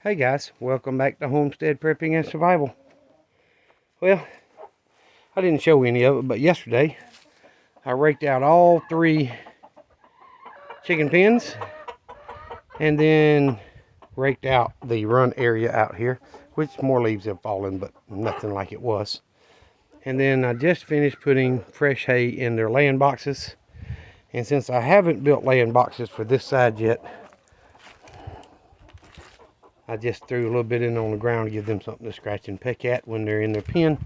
Hey guys, welcome back to Homestead Prepping and Survival. Well, I didn't show any of it, but yesterday I raked out all 3 chicken pens and then raked out the run area out here, which more leaves have fallen, but nothing like it was. And then I just finished putting fresh hay in their laying boxes. And since I haven't built laying boxes for this side yet, I just threw a little bit in on the ground to give them something to scratch and peck at when they're in their pen.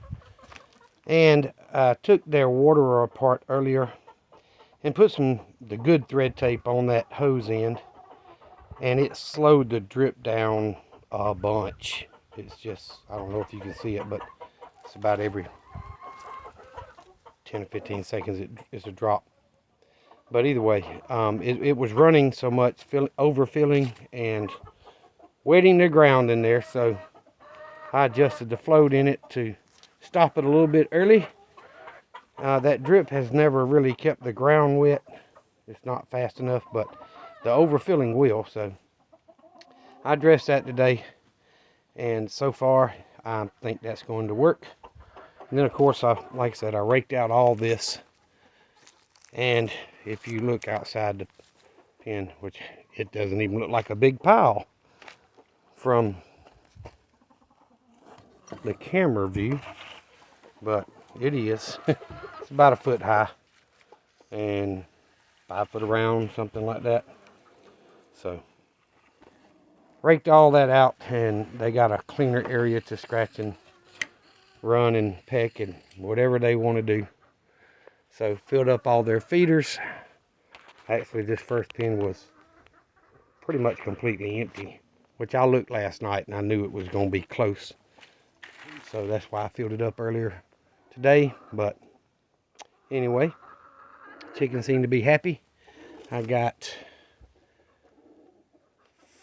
And I took their waterer apart earlier and put the good thread tape on that hose end, and it slowed the drip down a bunch. It's just, I don't know if you can see it, but it's about every 10 or 15 seconds it's a drop. But either way, it was running so much, overfilling and wetting the ground in there, so I adjusted the float in it to stop it a little bit early. That drip has never really kept the ground wet. It's not fast enough, but the overfilling will. So I addressed that today, and so far I think that's going to work. And then of course, like I said, I raked out all this, and if you look outside the pen, which it doesn't even look like a big pile from the camera view, but it is. It's about 1 foot high and 5 foot around, something like that. So raked all that out, and they got a cleaner area to scratch and run and peck and whatever they want to do. So filled up all their feeders. Actually, this first pen was pretty much completely empty, which I looked last night and I knew it was going to be close. So that's why I filled it up earlier today. But anyway, chickens seem to be happy. I got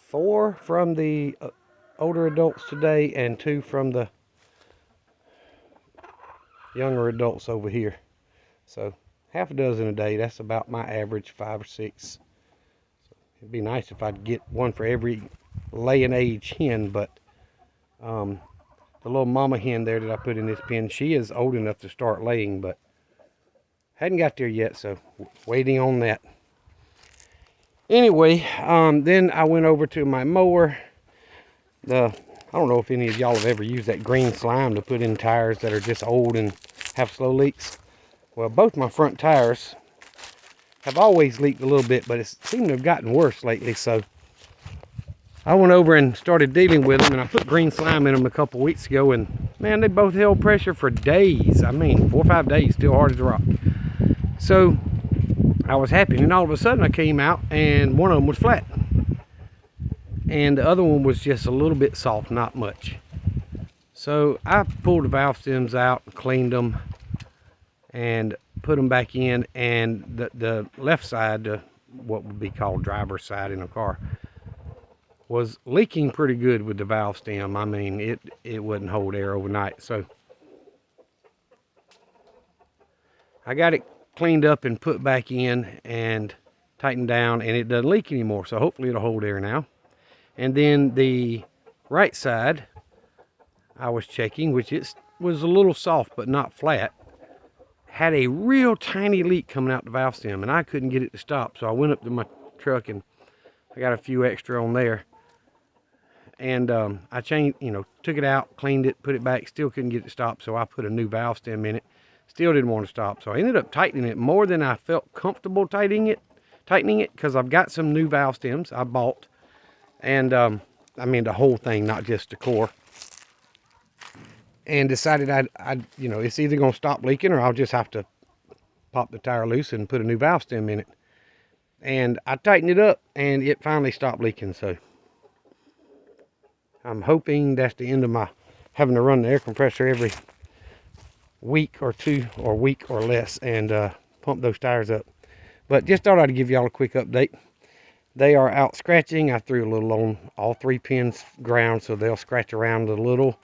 4 from the older adults today and 2 from the younger adults over here. So half a dozen a day. That's about my average, 5 or 6. So it'd be nice if I'd get 1 for every laying age hen, but the little mama hen there that I put in this pen, she is old enough to start laying, but hadn't got there yet, so waiting on that. Anyway, then I went over to my mower. I don't know if any of y'all have ever used that green slime to put in tires that are just old and have slow leaks. Well, both my front tires have always leaked a little bit, but it seemed to have gotten worse lately. So I went over and started dealing with them, and I put green slime in them a couple weeks ago, and man, they both held pressure for days. I mean, 4 or 5 days, still hard as a rock. So I was happy, and all of a sudden I came out and one of them was flat, and the other one was just a little bit soft, not much. So I pulled the valve stems out, cleaned them, and put them back in, and the left side, what would be called driver's side in a car, was leaking pretty good with the valve stem. I mean, it wouldn't hold air overnight. So I got it cleaned up and put back in and tightened down, and it doesn't leak anymore. So hopefully it'll hold air now. And then the right side, I was checking, which it was a little soft but not flat, had a real tiny leak coming out the valve stem, and I couldn't get it to stop. So I went up to my truck and I got a few extra on there, and I changed, took it out, cleaned it, put it back, still couldn't get it to stop. So I put a new valve stem in it, still didn't want to stop. So I ended up tightening it more than I felt comfortable tightening it, because I've got some new valve stems I bought, and I mean the whole thing, not just the core. And decided it's either going to stop leaking or I'll just have to pop the tire loose and put a new valve stem in it. And I tightened it up, and it finally stopped leaking. So I'm hoping that's the end of my having to run the air compressor every week or 2, or week or less, and pump those tires up. But just thought I'd give y'all a quick update. They are out scratching. I threw a little on all 3 pins ground, so they'll scratch around a little.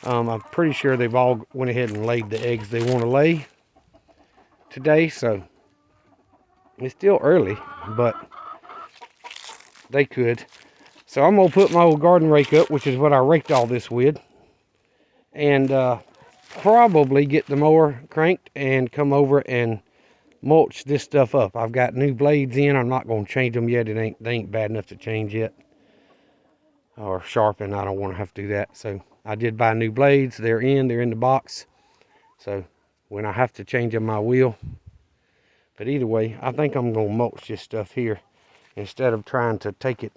I'm pretty sure they've all went ahead and laid the eggs they want to lay today, so it's still early, but they could. So I'm going to put my old garden rake up, which is what I raked all this with. And probably get the mower cranked and come over and mulch this stuff up. I've got new blades in. I'm not going to change them yet. They ain't bad enough to change yet. Or sharpen. I don't want to have to do that. So I did buy new blades. They're in the box. So when I have to change them, I will. But either way, I think I'm going to mulch this stuff here instead of trying to take it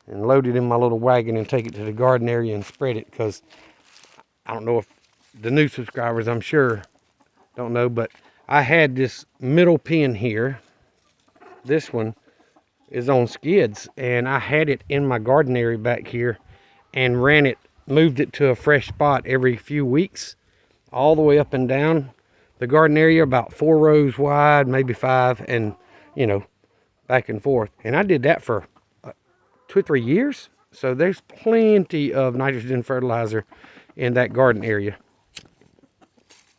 and load it in my little wagon and take it to the garden area and spread it, because I don't know if the new subscribers, I'm sure, don't know, but I had this middle pin here. This one is on skids, and I had it in my garden area back here and moved it to a fresh spot every few weeks, all the way up and down the garden area, about 4 rows wide, maybe 5, and back and forth. And I did that for 2 or 3 years. So there's plenty of nitrogen fertilizer in that garden area.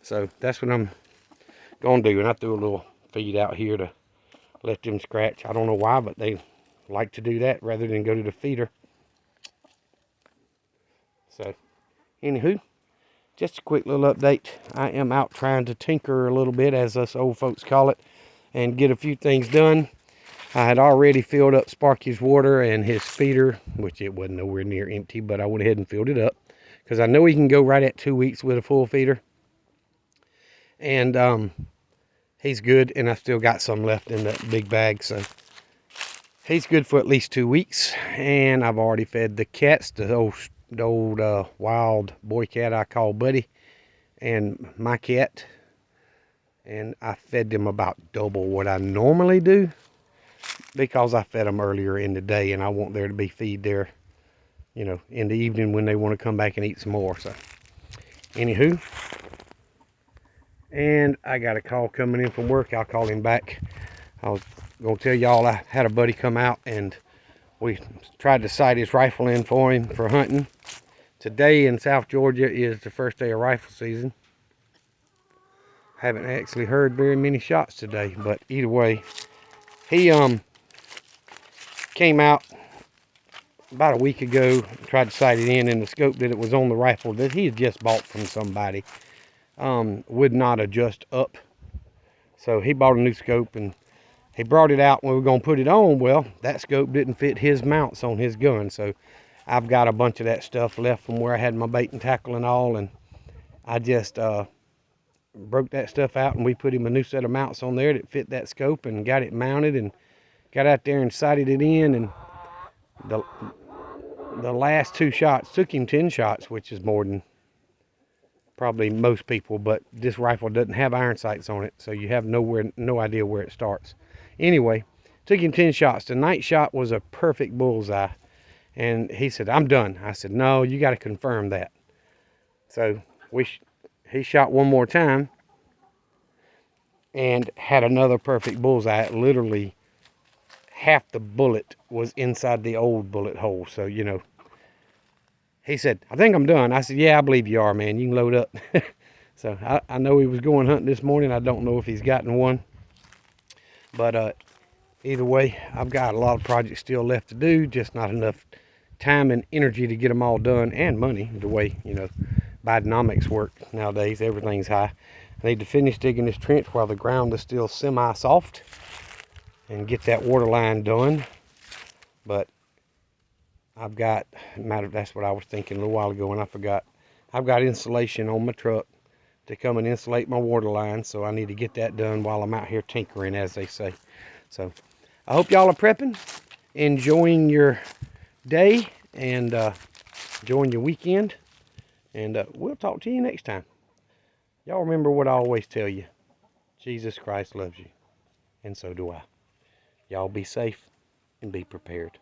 So that's what I'm gonna do. And I threw a little feed out here to let them scratch. I don't know why, but they like to do that rather than go to the feeder. So anywho, just a quick little update. I am out trying to tinker a little bit, as us old folks call it, and get a few things done. I had already filled up Sparky's water and his feeder, which it wasn't nowhere near empty, but I went ahead and filled it up because I know he can go right at 2 weeks with a full feeder. And he's good, and I still got some left in that big bag, so he's good for at least 2 weeks. And I've already fed the cats, the old wild boy cat I call Buddy, and my cat, and I fed them about double what I normally do, because I fed them earlier in the day, and I want there to be feed there, in the evening when they want to come back and eat some more. So anywho, and I got a call coming in from work. I'll call him back. I was gonna tell y'all I had a buddy come out and we tried to sight his rifle in for him for hunting. Today in South Georgia is the first day of rifle season. Haven't actually heard very many shots today, but either way, he came out about a week ago, tried to sight it in, and the scope that it was on the rifle that he had just bought from somebody would not adjust up. So he bought a new scope, and he brought it out when we were going to put it on. Well, that scope didn't fit his mounts on his gun, so I've got a bunch of that stuff left from where I had my bait and tackle and all, and I just broke that stuff out, and we put him a new set of mounts on there that fit that scope, and got it mounted and got out there and sighted it in. And the last 2 shots took him 10 shots, which is more than probably most people, but this rifle doesn't have iron sights on it, so you have no idea where it starts. Anyway, took him 10 shots. The 9th shot was a perfect bullseye, and he said, "I'm done." I said, "No, you got to confirm that." So he shot one more time and had another perfect bullseye. Literally half the bullet was inside the old bullet hole. So he said, "I think I'm done." I said, "Yeah, I believe you are, man. You can load up." So I know he was going hunting this morning. I don't know if he's gotten one. But either way, I've got a lot of projects still left to do, just not enough time and energy to get them all done, and money, the way, Bidenomics work nowadays. Everything's high. I need to finish digging this trench while the ground is still semi-soft and get that water line done. But that's what I was thinking a little while ago, and I forgot. I've got insulation on my truck to come and insulate my water line, so I need to get that done while I'm out here tinkering, as they say. So I hope y'all are prepping, enjoying your day, and enjoying your weekend, and we'll talk to you next time. Y'all remember what I always tell you: Jesus Christ loves you, and so do I. Y'all be safe and be prepared.